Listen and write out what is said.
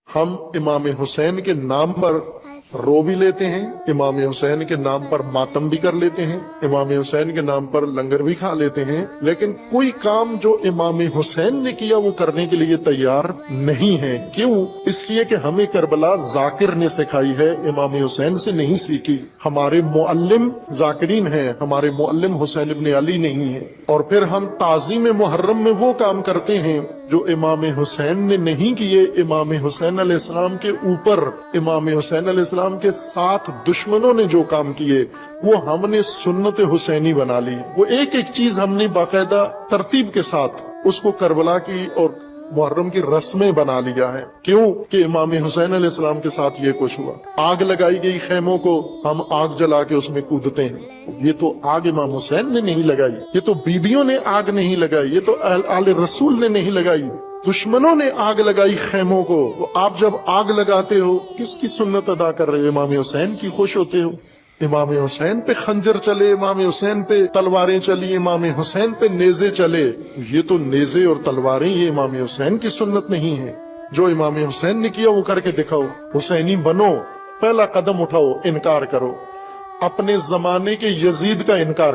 ہم امام حسین کے نام پر رو بھی لیتے ہیں، امام حسین کے نام پر ماتم بھی کر لیتے ہیں، امام حسین کے نام پر لنگر بھی کھا لیتے ہیں، لیکن کوئی کام جو امام حسین نے کیا وہ کرنے کے لیے تیار نہیں ہے۔ کیوں؟ اس لیے کہ ہمیں کربلا ذاکر نے سکھائی ہے، امام حسین سے نہیں سیکھی۔ ہمارے معلم ذاکرین ہیں، ہمارے معلم حسین ابن علی نہیں ہیں، اور پھر ہم تعظیم محرم میں وہ کام کرتے ہیں جو امام حسین نے نہیں کیے۔ امام حسین علیہ السلام کے اوپر، امام حسین علیہ السلام کے ساتھ دشمنوں نے جو کام کیے وہ ہم نے سنت حسینی بنا لی۔ وہ ایک ایک چیز ہم نے باقاعدہ ترتیب کے ساتھ اس کو کربلا کی اور محرم کی رسمیں بنا لیا ہے۔ کیوں کہ امام حسین علیہ السلام کے ساتھ یہ کچھ ہوا۔ آگ لگائی گئی خیموں کو، ہم آگ جلا کے اس میں کودتے ہیں۔ یہ تو آگ امام حسین نے نہیں لگائی، یہ تو بیبیوں نے آگ نہیں لگائی، یہ تو آل رسول نے نہیں لگائی، دشمنوں نے آگ لگائی خیموں کو۔ تو آپ جب آگ لگاتے ہو کس کی سنت ادا کر رہے ہو؟ امام حسین کی خوش ہوتے ہو؟ امام حسین پہ خنجر چلے، امام حسین پہ تلواریں چلی، امام حسین پہ نیزے چلے۔ یہ تو نیزے اور تلواریں یہ امام حسین کی سنت نہیں ہے۔ جو امام حسین نے کیا وہ کر کے دکھاؤ، حسینی بنو، پہلا قدم اٹھاؤ، انکار کرو، اپنے زمانے کے یزید کا انکار